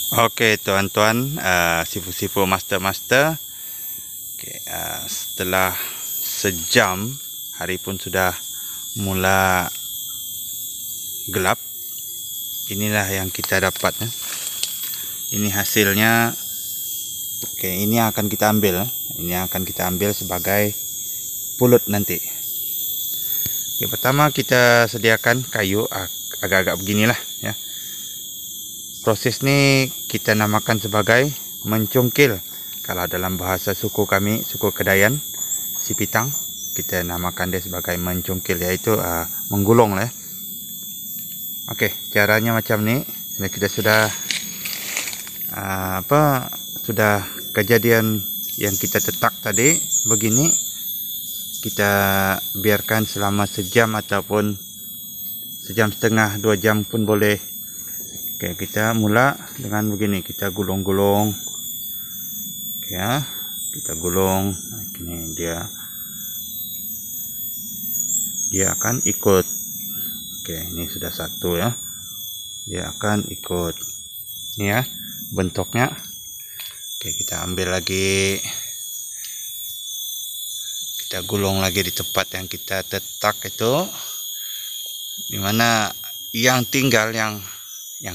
Oke tuan-tuan, sifu-sifu master-master. Setelah sejam, hari pun sudah mula gelap. Inilah yang kita dapat. Ini hasilnya. Oke, ini akan kita ambil. Ini akan kita ambil sebagai pulut nanti. Oke, pertama kita sediakan kayu agak-agak beginilah ya. Proses ini kita namakan sebagai mencungkil. Kalau dalam bahasa suku kami, suku Kedayan, Sipitang, kita namakan dia sebagai mencungkil, yaitu menggulung lah. Oke, caranya macam ni. Kita sudah sudah kejadian yang kita tetak tadi begini. Kita biarkan selama sejam ataupun sejam setengah, 2 jam pun boleh. Oke, kita mula dengan begini, kita gulung-gulung. Oke ya, kita gulung. Ini dia akan ikut. Oke, ini sudah satu ya. Dia akan ikut. Ini ya bentuknya. Oke, kita ambil lagi. Kita gulung lagi di tempat yang kita tetak itu. Dimana yang tinggal yang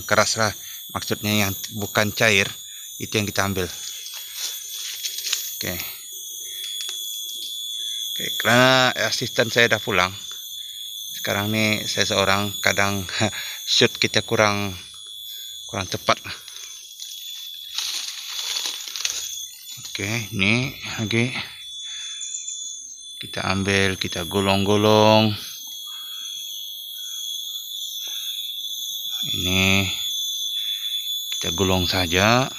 keras lah, maksudnya yang bukan cair, itu yang kita ambil. Oke, karena asisten saya dah pulang sekarang nih, saya seorang, kadang shoot kita kurang tepat. Oke, ini lagi kita ambil, kita gulung-gulung. Ini kita gulung saja.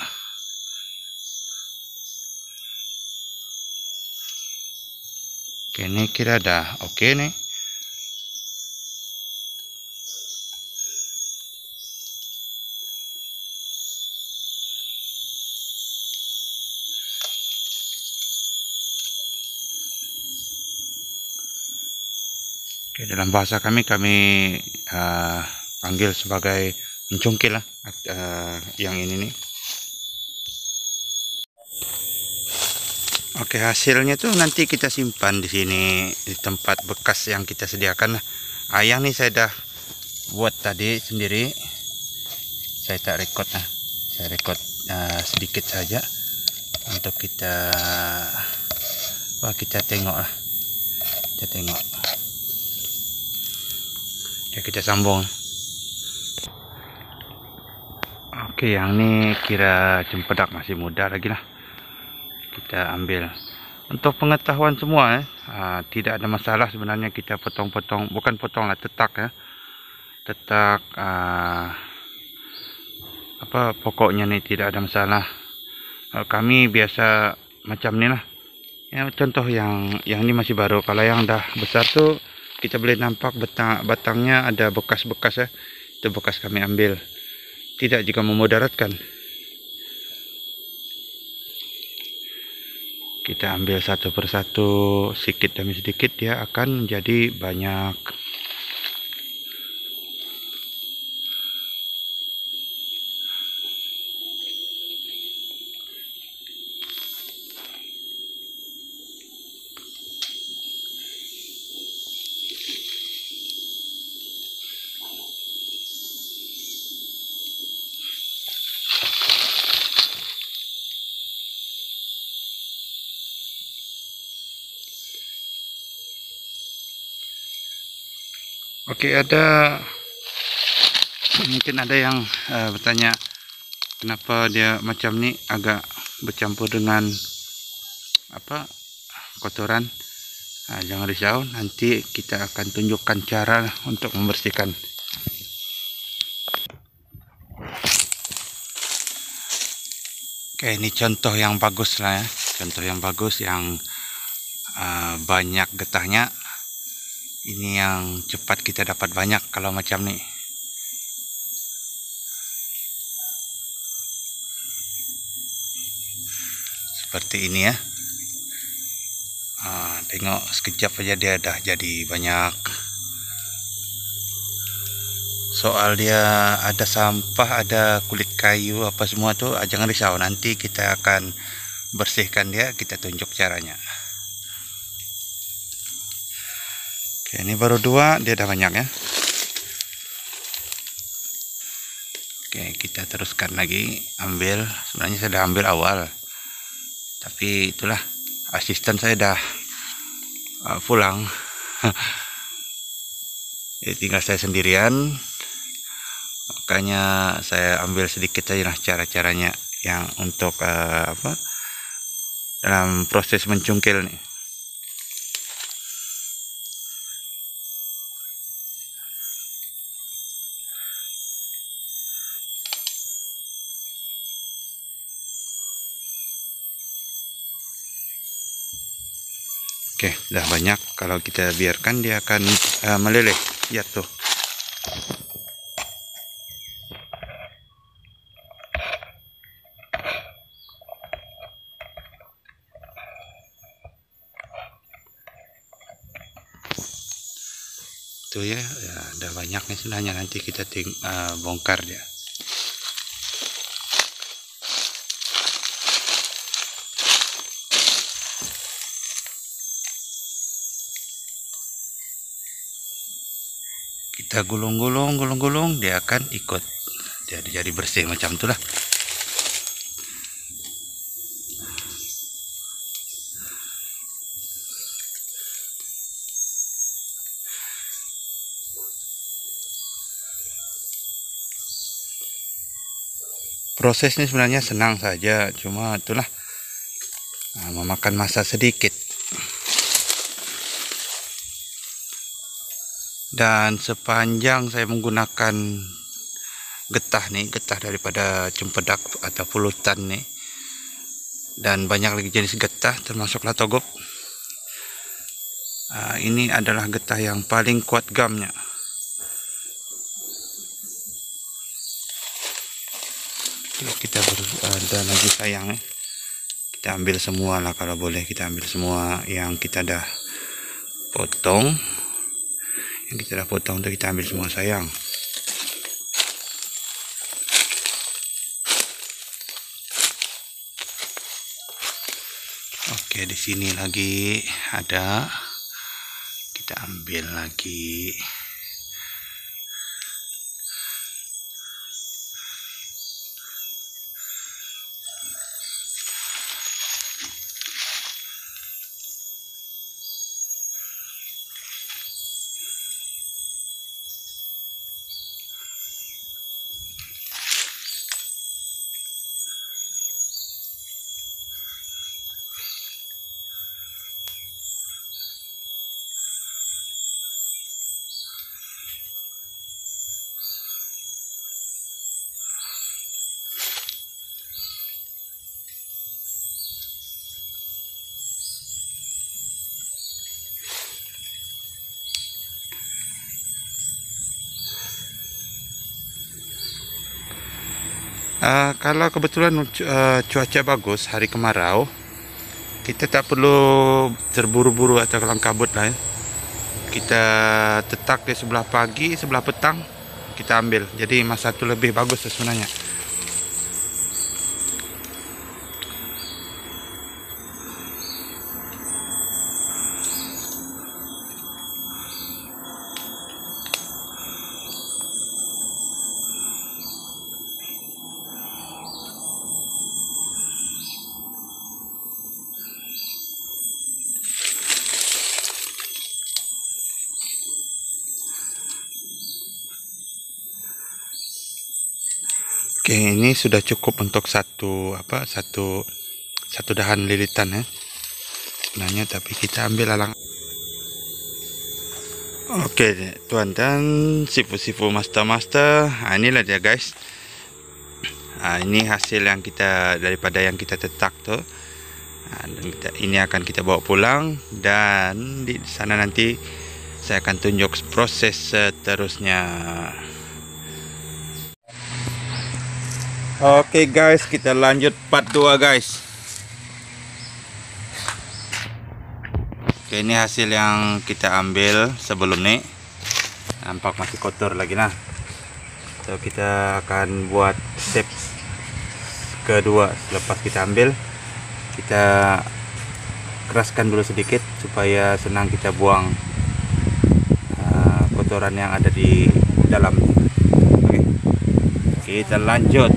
Oke, ini kira dah oke nih. Oke, dalam bahasa kami panggil sebagai mencungkil lah, yang ini nih. Oke, hasilnya tuh nanti kita simpan di sini di tempat bekas yang kita sediakan. Ayam nih saya dah buat tadi sendiri. Saya tak record lah. Saya record sedikit saja untuk kita tengok lah. Kita tengok. Ya, kita sambung. Oke, yang ini kira cempedak, masih muda lagi lah. Kita ambil. Untuk pengetahuan semua, tidak ada masalah sebenarnya kita potong-potong, bukan potong lah, tetak ya. Tetak pokoknya nih tidak ada masalah. Kami biasa macam ni lah. Ya, contoh yang ini masih baru. Kalau yang dah besar tuh kita boleh nampak batangnya ada bekas-bekas ya. Itu bekas kami ambil. Tidak juga memudaratkan. Kita ambil satu persatu, sedikit demi sedikit, dia akan menjadi banyak. Oke, mungkin ada yang bertanya kenapa dia macam ni, agak bercampur dengan kotoran. Jangan risau, nanti kita akan tunjukkan cara untuk membersihkan. Oke, ini contoh yang bagus lah ya, contoh yang bagus yang banyak getahnya. Ini yang cepat kita dapat banyak kalau macam ni. Seperti ini ya. Tengok sekejap aja dia dah jadi banyak. soal dia ada sampah, ada kulit kayu apa semua tuh, jangan risau, nanti kita akan bersihkan dia, kita tunjuk caranya. Oke, ini baru 2, dia udah banyak ya. Oke, kita teruskan lagi, ambil. Sebenarnya saya udah ambil awal, tapi itulah, asisten saya udah pulang. Jadi tinggal saya sendirian, makanya saya ambil sedikit aja lah cara-caranya yang untuk dalam proses mencungkil nih. Oke, udah banyak. Kalau kita biarkan dia akan meleleh, jatuh. Itu ya, udah banyak nih sebenarnya, nanti kita bongkar dia. Kita gulung-gulung, dia akan ikut, jadi bersih macam itulah. Prosesnya sebenarnya senang saja, cuma itulah memakan masa sedikit. Dan sepanjang saya menggunakan getah nih, getah daripada cempedak atau pulutan nih, dan banyak lagi jenis getah termasuk latogop, ini adalah getah yang paling kuat gamnya. Kita ada lagi sayang ya. Kita ambil semua lah, kalau boleh kita ambil semua yang kita dah potong. Yang kita dah potong itu kita ambil semua sayang. Oke, di sini lagi ada, kita ambil lagi. Kalau kebetulan cuaca bagus, hari kemarau, kita tak perlu terburu-buru atau kelang kabut lah ya. Kita tetak di sebelah pagi, sebelah petang kita ambil, jadi masa itu lebih bagus sebenarnya. Oke, ini sudah cukup untuk satu dahan lilitan ya sebenarnya, tapi kita ambil alang. Oke tuan dan sifu-sifu master, inilah dia guys. Ini hasil yang daripada yang kita tetak tuh. Ini akan kita bawa pulang, dan di sana nanti saya akan tunjuk proses seterusnya. Oke guys, kita lanjut part 2 guys. Oke, ini hasil yang kita ambil sebelum nih. Nampak masih kotor lagi nah. So, kita akan buat step kedua. Selepas kita ambil, kita keraskan dulu sedikit supaya senang kita buang kotoran yang ada di dalam. Oke, kita lanjut.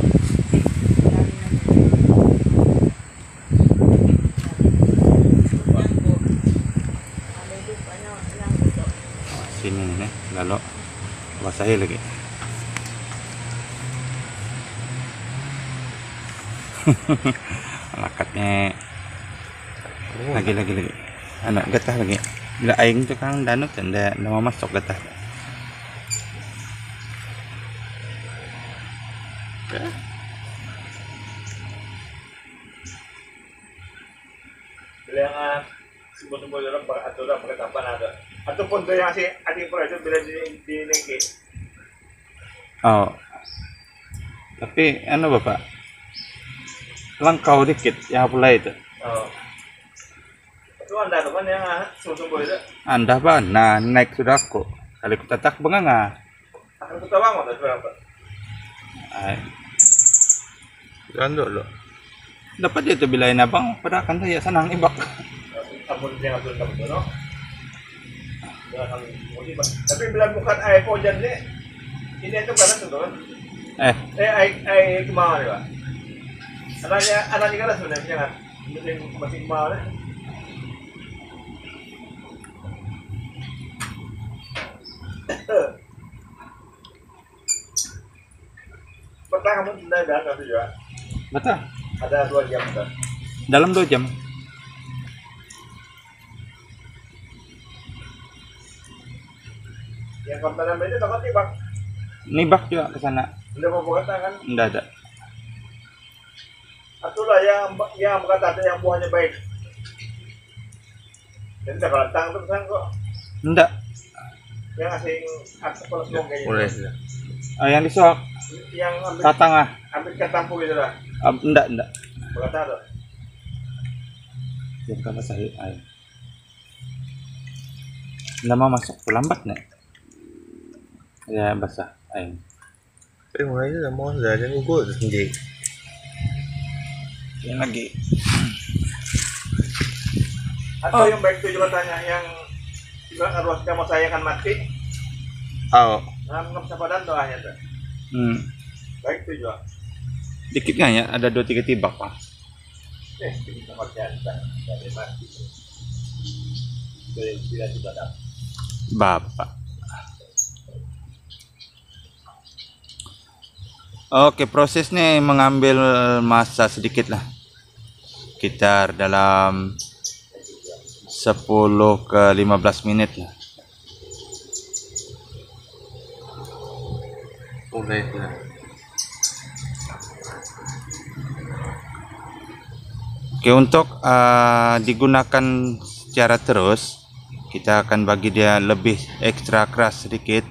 Sini nih, lalu basahi lagi. Lakatnya lagi anak getah lagi. Bila aing tu kan danut ndak mau masuk getah. Bila yang sumber-sumber dalam atau dalam penetapan ada ataupun tu yang si adik pro itu bila di nengki. Oh, tapi anu bapak, langkau dikit yang pula itu. Oh. Itu anda tu kan yang sumber-sumber itu. Anda apa? Nah, naik sudah kok. Kali ku tatak benganga. Akan kita bangun atau berapa? Ay, Gando lo. dapat itu bilain abang, pada kan saya senang ibak. Ampun jangan turun kamu no. Jangan motivasi. Tapi bila bukan air hujan ni, ini itu kan tu kan. Air kemana ni pak? Anaknya kan sebenarnya jangan. Masih kemana? Petang kamu sudah dah kan juga. Betul. Ada 2 jam kan. Dalam 2 jam. Yang kontainer itu dapat nih bang. Nibak juga ke sana. Udah mau berkata kan? Enggak ada. Itulah yang berkata yang buahnya baik. Jadi tak kelentang tuh kan kok. Enggak. Yang asing kalau semua kayaknya. Boleh. Yang disuap Yang ambil katangah. ambil ketampu gitu lah. Enggak. Berkata tuh. Yang kata saya ayo. Nggak mau masuk lambat nih. Ya basah ayo. Tapi mulai itu mau sudah ada ugut sendiri. Yang lagi. Atau yang baik itu juga tanya yang juga ruas kamu saya kan mati. Oh. Nah, nggak bisa padan doanya tuh. Baik itu juga. Dikit nggak ya? Ada 2-3 tibak pak. Kita kerjaan dari mati. Dari tidak dapat. Bapak. Oke, prosesnya mengambil masa sedikit lah. Sekitar dalam 10 ke 15 menit lah. Mulai lah. Oke, untuk digunakan secara terus, kita akan bagi dia lebih ekstra keras sedikit.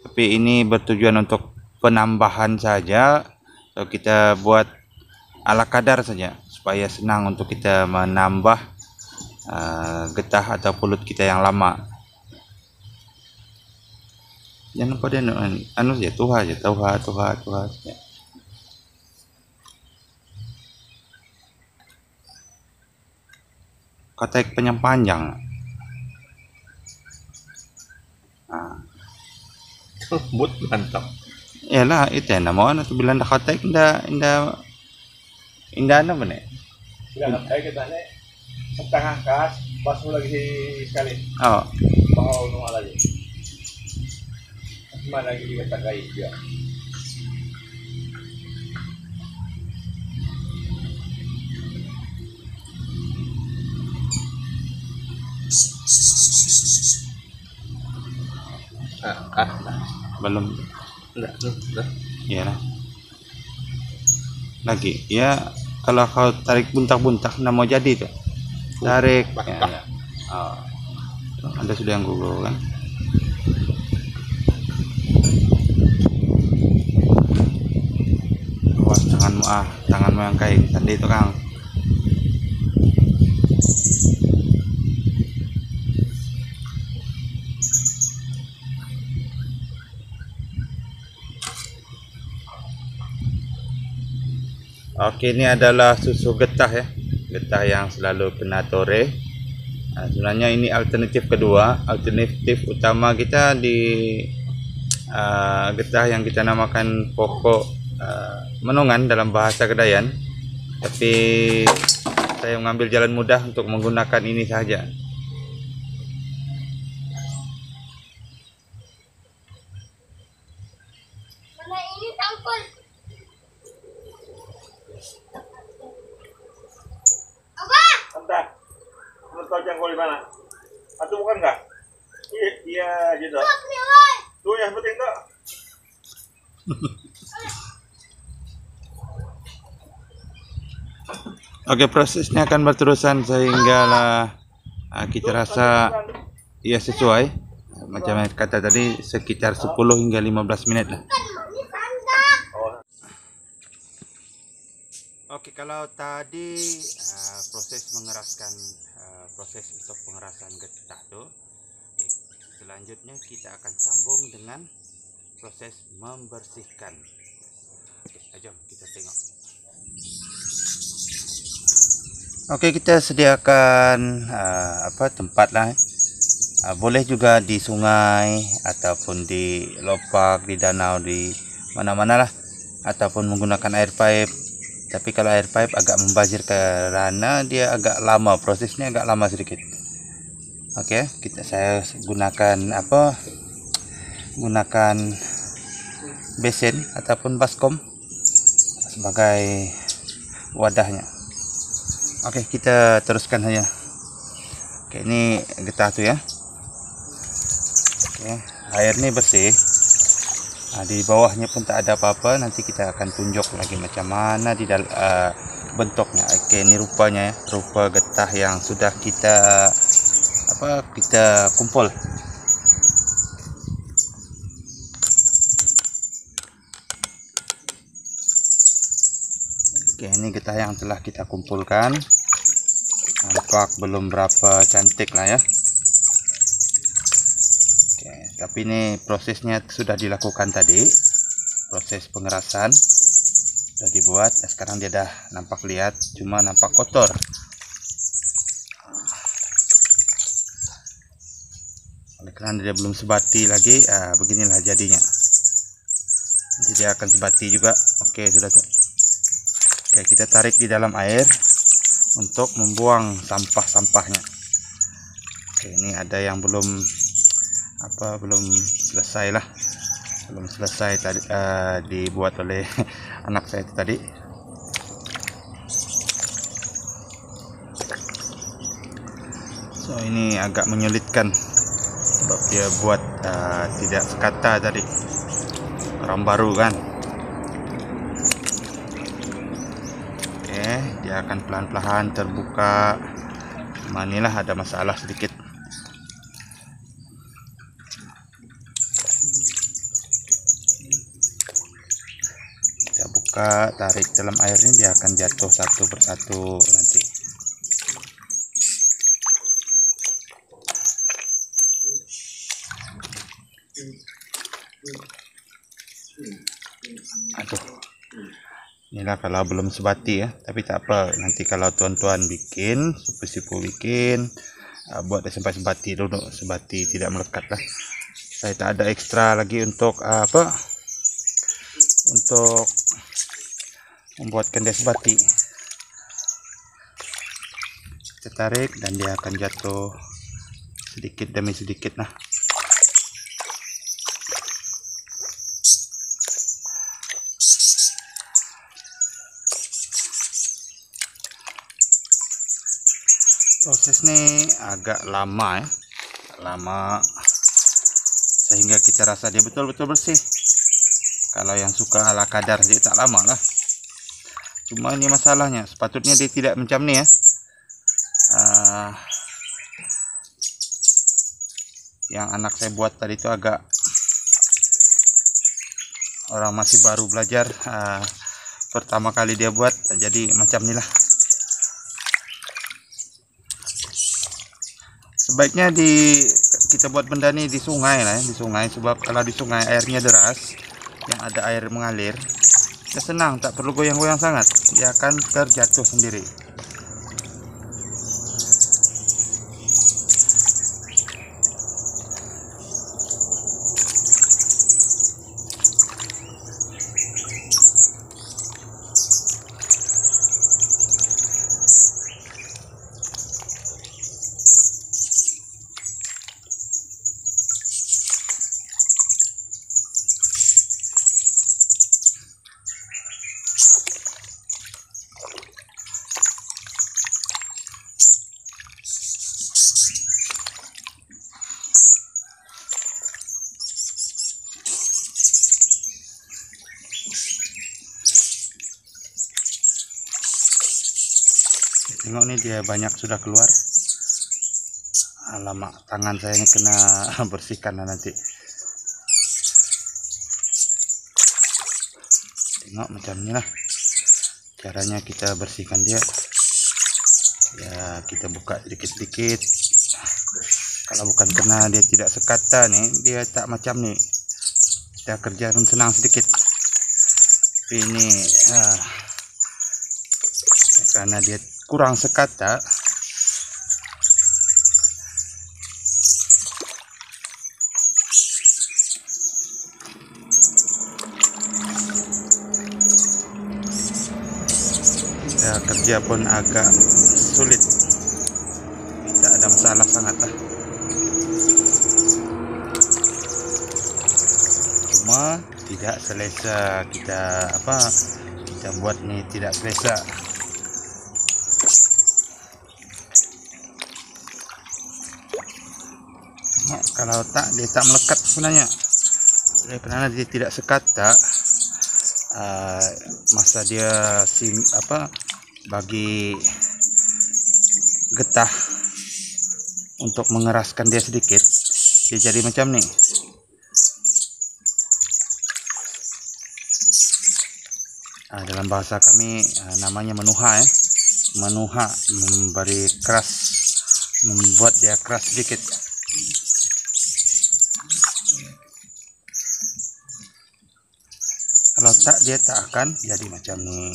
Tapi ini bertujuan untuk penambahan saja. So, kita buat ala kadar saja supaya senang untuk kita menambah getah atau pulut kita yang lama. Jangan lupa dia anu ya, tuha aja, tuha. Kotek panjang. But mantap. Yalah, itu yang mau nanti bilang dah kotek indah apa nih? Bilang apa kita nih setengah kas, basuh lagi sekali. Oh, Bawa nunggu lagi. Mana lagi kita kai dia. belum. Enggak. Ya lah. Lagi ya, kalau kau tarik buntak-buntak nggak mau jadi tuh. Tarik. Ya. Oh. Ada sudah yang gugur kan? Awas tanganmu yang kayak tadi itu Kang. Oke, ini adalah susu getah ya, getah yang selalu kena tore. Sebenarnya ini alternatif kedua. Alternatif utama kita di getah yang kita namakan pokok menungan dalam bahasa Kedayan. Tapi saya mengambil jalan mudah untuk menggunakan ini saja. Mana ini tangkul? Apa? Entah. Menurut kau jangkau di mana? Atau bukan enggak? Iya, gitu. Tuh yang penting tuh. Oke, prosesnya akan berterusan sehingga kita rasa ia sesuai. Macam yang kata tadi, sekitar 10 hingga 15 menit lah. Oke, kalau tadi proses mengeraskan, proses untuk pengerasan getah tuh, selanjutnya kita akan sambung dengan proses membersihkan. Oke, jom kita tengok. Oke, kita sediakan tempat lah. Boleh juga di sungai ataupun di lopak, di danau, di mana-mana lah, ataupun menggunakan air pipe. Tapi kalau air pipe agak membazir karena dia agak lama, prosesnya agak lama sedikit. Oke, saya gunakan gunakan besen ataupun baskom sebagai wadahnya. Oke, kita teruskan saja. Oke, ini getah tuh ya. Oke, air ini bersih. Di bawahnya pun tak ada apa-apa. Nanti kita akan tunjuk lagi macam mana di bentuknya. Oke, ini rupanya ya, rupa getah yang sudah kita kumpul. Oke, ini getah yang telah kita kumpulkan. Nampak belum berapa cantik lah ya. Oke, tapi ini prosesnya sudah dilakukan tadi. Proses pengerasan sudah dibuat. Sekarang dia dah nampak lihat, cuma nampak kotor. Oleh karena dia belum sebati lagi, beginilah jadinya. Nanti dia akan sebati juga. Oke, sudah tuh. Oke, kita tarik di dalam air untuk membuang sampah-sampahnya. Oke, ini ada yang belum selesai lah, belum selesai tadi, dibuat oleh anak saya tadi. So ini agak menyulitkan sebab dia buat tidak sekata tadi, orang baru kan. Dia akan pelan-pelan terbuka. Manilah ada masalah sedikit. Kita buka, tarik dalam air ini, dia akan jatuh satu persatu nanti. Aduh. Inilah kalau belum sebati ya, tapi tak apa, nanti kalau tuan-tuan bikin, sepupu bikin, buat dia sampai sebati dulu, sebati tidak melekat lah. Saya tak ada ekstra lagi untuk untuk membuatkan dia sebati. Kita tarik dan dia akan jatuh sedikit demi sedikit nah. Proses ini agak lama ya, lama sehingga kita rasa dia betul-betul bersih. Kalau yang suka ala kadar dia tak lama lah. Cuma ini masalahnya, sepatutnya dia tidak macam ni ya. Yang anak saya buat tadi itu agak, orang masih baru belajar, pertama kali dia buat, jadi macam ni lah. Sebaiknya kita buat benda ni di sungai lah ya, di sungai, sebab kalau di sungai airnya deras, yang ada air mengalir, Ya senang, tak perlu goyang-goyang sangat, dia akan terjatuh sendiri. Tengok nih, dia banyak sudah keluar. Alamak, tangan saya ini kena bersihkan nanti. Tengok macam ini lah caranya kita bersihkan dia. Ya, kita buka sedikit-sedikit. Kalau bukan karena dia tidak sekata nih, dia tak macam nih. Kita kerja pun senang sedikit. Tapi ini karena dia kurang sekata, kita kerja pun agak sulit. Tidak ada masalah sangat lah. Cuma tidak selesa kita buat nih, tidak selesa. Kalau tak, dia tak melekat sebenarnya. Karena dia tidak sekata, masa dia bagi getah untuk mengeraskan dia sedikit, dia jadi macam nih. Dalam bahasa kami namanya menuha ya. Menuha, memberi keras, membuat dia keras sedikit. Kalau tak, dia tak akan jadi macam ini.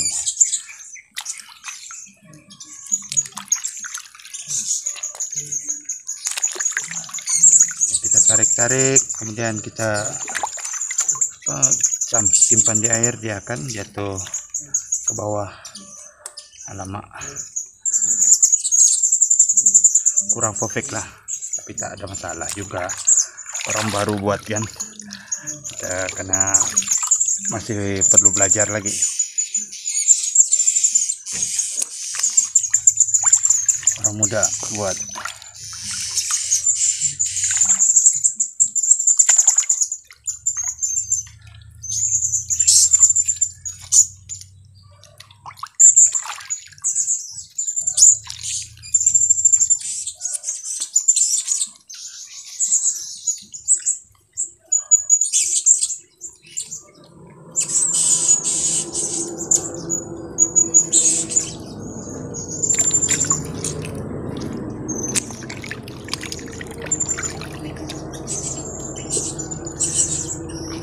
Kita tarik-tarik, kemudian kita simpan di air, dia akan jatuh ke bawah. Alamak, kurang perfect lah, tapi tak ada masalah juga. Orang baru buat kan, kita kena masih perlu belajar lagi. Orang muda buat.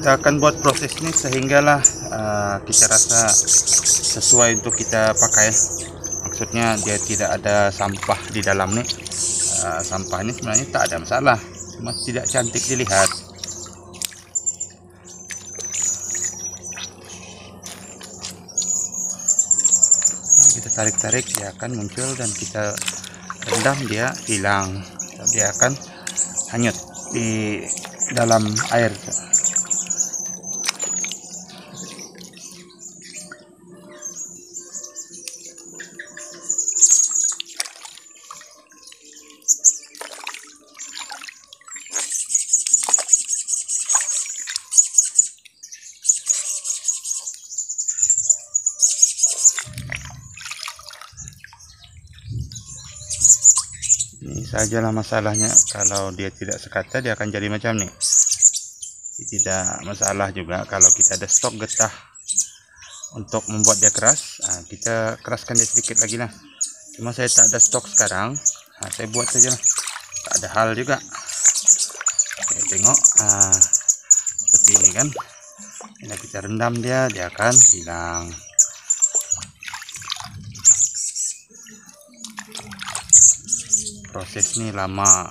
Kita akan buat proses ini sehinggalah kita rasa sesuai untuk kita pakai. Maksudnya dia tidak ada sampah di dalam nih. Sampah ini sebenarnya tak ada masalah, cuma tidak cantik dilihat. Kita tarik-tarik, dia akan muncul, dan kita rendam, dia hilang. Dia akan hanyut di dalam air. Ini sajalah masalahnya, kalau dia tidak sekata dia akan jadi macam nih. Tidak masalah juga kalau kita ada stok getah untuk membuat dia keras. Kita keraskan dia sedikit lagi lah. Cuma saya tak ada stok sekarang, saya buat saja lah, tak ada hal juga. Oke, tengok seperti ini kan. Bila kita rendam dia akan hilang. Proses ini lama.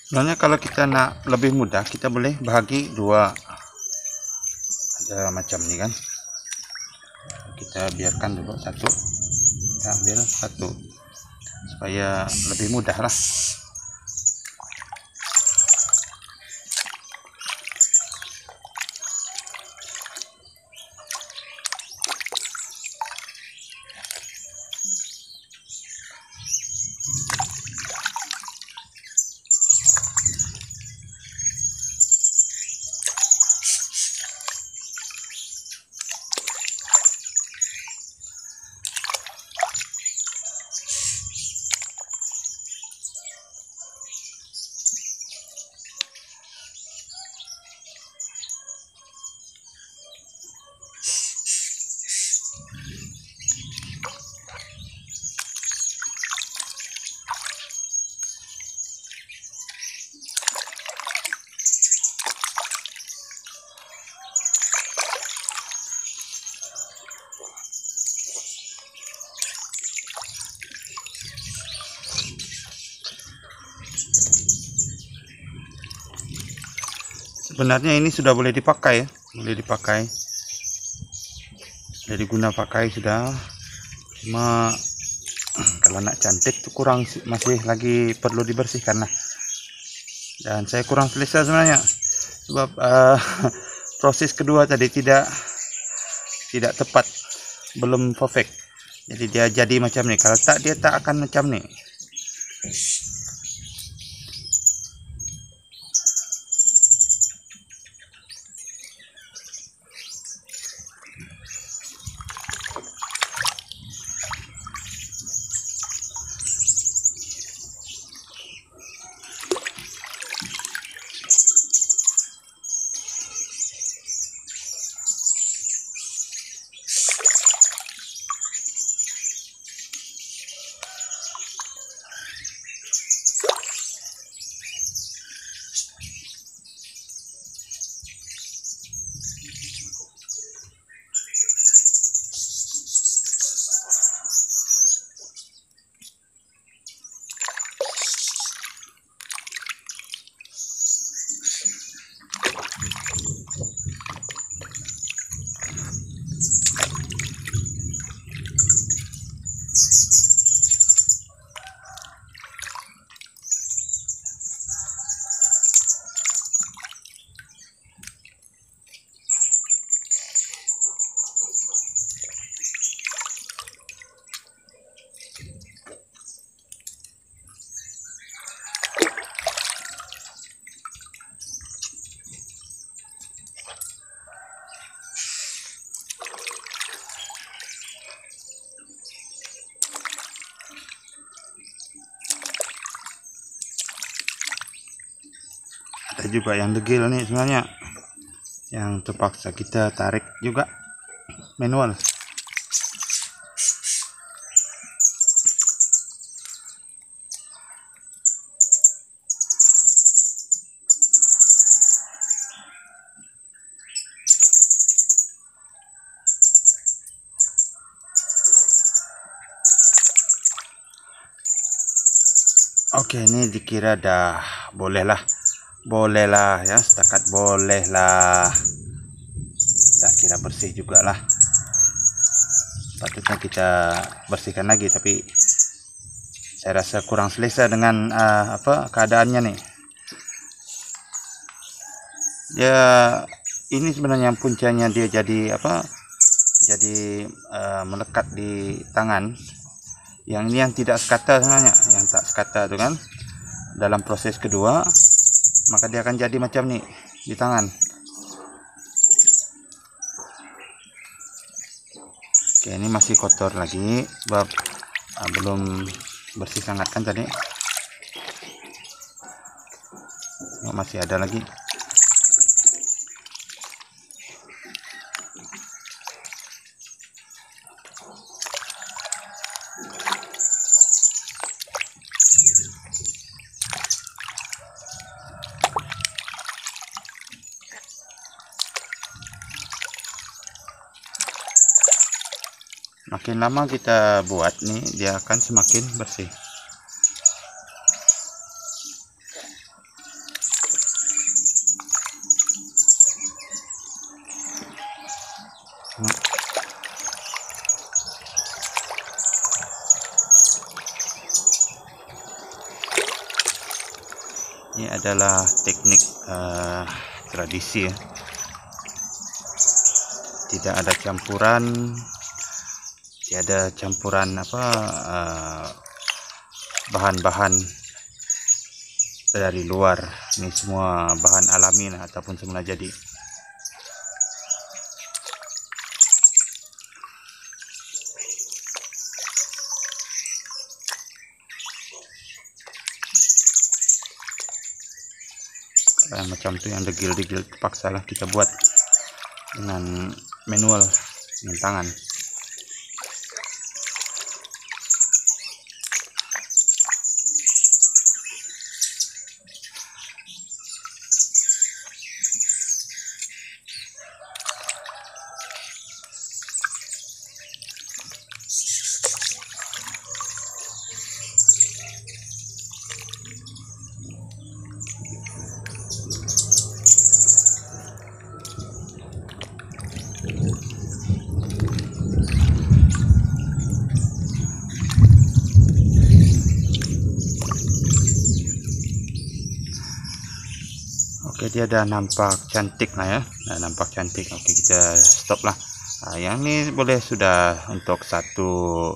Sebenarnya kalau kita nak lebih mudah, kita boleh bahagi dua. Ada macam ni kan. Kita biarkan dulu satu. Kita ambil satu. Supaya lebih mudah lah. Sebenarnya ini sudah boleh dipakai ya, boleh dipakai, jadi guna pakai sudah. Cuma kalau nak cantik tuh kurang, masih lagi perlu dibersihkan lah. Dan saya kurang selesa sebenarnya, sebab proses kedua tadi tidak tepat, belum perfect. Jadi dia jadi macam ni. Kalau tak, dia tak akan macam ni. Ada juga yang degil nih sebenarnya, yang terpaksa kita tarik juga manual. Oke, ini dikira dah bolehlah ya, setakat bolehlah, kita kira bersih juga lah. Patutnya kita bersihkan lagi, tapi saya rasa kurang selesa dengan keadaannya nih. Ya, ini sebenarnya puncanya dia jadi jadi melekat di tangan. Yang ini yang tidak sekata sebenarnya, yang tak sekata itu kan dalam proses kedua, maka dia akan jadi macam nih di tangan. Oke, ini masih kotor lagi, sebab belum bersih sangat kan tadi. Masih ada lagi. Makin lama kita buat nih, dia akan semakin bersih. Ini adalah teknik tradisi ya. Tidak ada campuran, tiada campuran bahan-bahan dari luar. Ini semua bahan alami lah, ataupun semula jadi. Yang macam tu, yang degil-degil terpaksa lah kita buat dengan manual, dengan tangan. Oke, dia dah nampak cantik lah ya, dah nampak cantik. Oke, kita stop lah. Yang ini boleh sudah untuk satu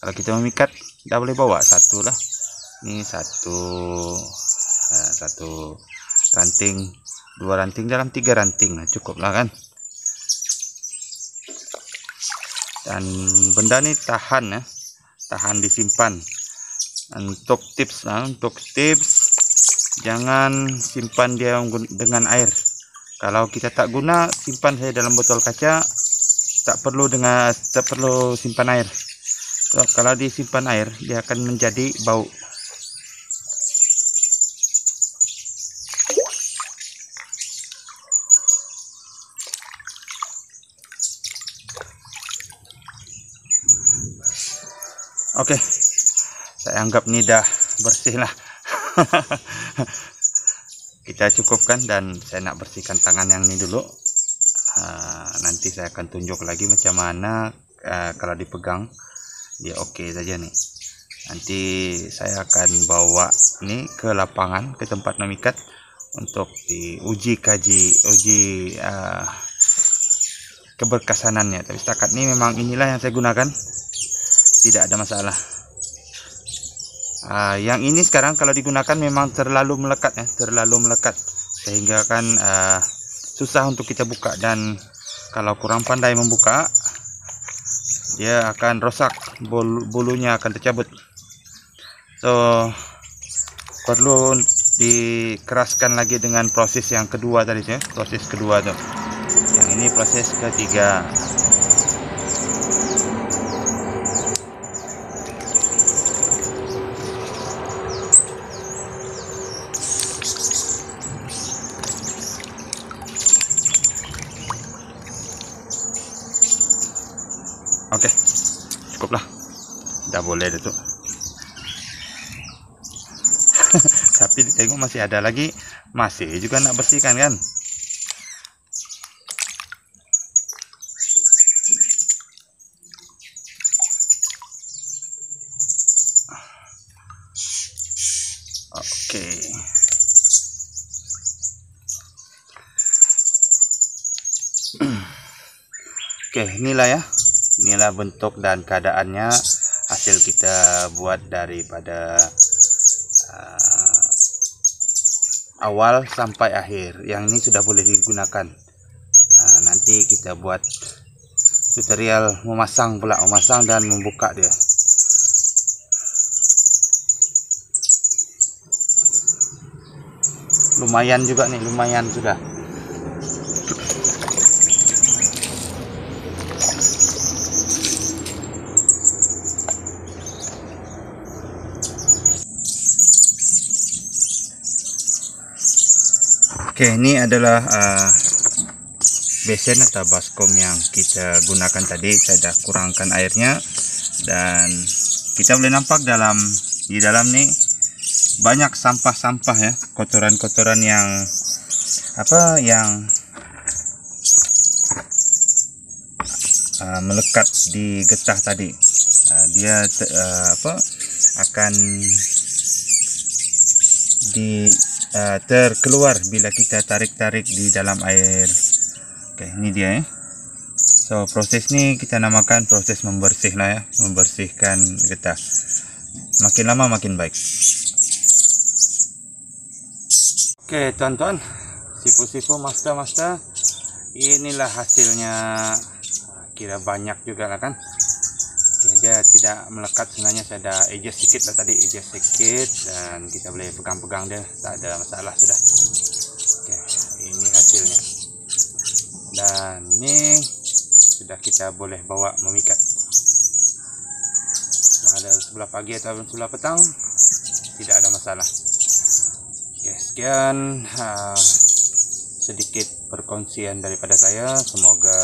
kalau kita memikat, dah boleh bawa satu lah. Ini satu ranting, 2 ranting dalam 3 ranting, nah cukup lah kan. Dan benda ini tahan ya, tahan disimpan. Untuk tips jangan simpan dia dengan air. Kalau kita tak guna, simpan saya dalam botol kaca, tak perlu simpan air. So, kalau disimpan air, dia akan menjadi bau. Oke, saya anggap ini dah bersih lah. Kita cukupkan, dan saya nak bersihkan tangan yang ini dulu. Nanti saya akan tunjuk lagi macam mana kalau dipegang dia oke saja nih. Nanti saya akan bawa ini ke lapangan, ke tempat memikat untuk diuji keberkesanannya. Tapi setakat ini memang inilah yang saya gunakan, tidak ada masalah. Yang ini sekarang kalau digunakan memang terlalu melekat ya, sehingga kan susah untuk kita buka, dan kalau kurang pandai membuka, dia akan rosak, bulunya akan tercabut. So perlu dikeraskan lagi dengan proses yang kedua tadi ya, proses kedua tuh. Yang ini proses ketiga. Oke, cukuplah, udah boleh itu. Tapi tengok masih ada lagi, masih juga nak bersihkan kan. Oke. Oke, inilah ya. Inilah bentuk dan keadaannya hasil kita buat daripada awal sampai akhir. Yang ini sudah boleh digunakan. Nanti kita buat tutorial memasang dan membuka dia. Lumayan juga nih, lumayan sudah. Oke, ini adalah besen atau baskom yang kita gunakan tadi. Saya dah kurangkan airnya dan kita boleh nampak di dalam nih banyak sampah-sampah ya, kotoran-kotoran yang melekat di getah tadi. Dia akan terkeluar bila kita tarik-tarik di dalam air. Oke, ini dia ya. So, proses ini kita namakan proses membersih lah ya, membersihkan getah. Makin lama makin baik. Oke, tuan-tuan, sipu-sipu, master, inilah hasilnya. Kira banyak juga lah kan. Oke, dia tidak melekat, sebenarnya saya ada adjust sedikit lah tadi, adjust sedikit, dan kita boleh pegang-pegang dia, tak ada masalah sudah. Oke, ini hasilnya. Dan ini sudah kita boleh bawa memikat. Ada sebelah pagi atau sebelah petang, tidak ada masalah. Oke, sekian sedikit perkongsian daripada saya. Semoga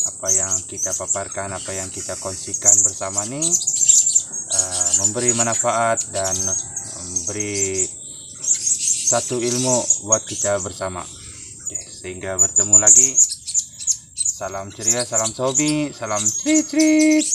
apa yang kita paparkan, apa yang kita kongsikan bersama ini memberi manfaat dan memberi satu ilmu buat kita bersama. Oke, sehingga bertemu lagi. Salam ceria, salam sobi, salam treat.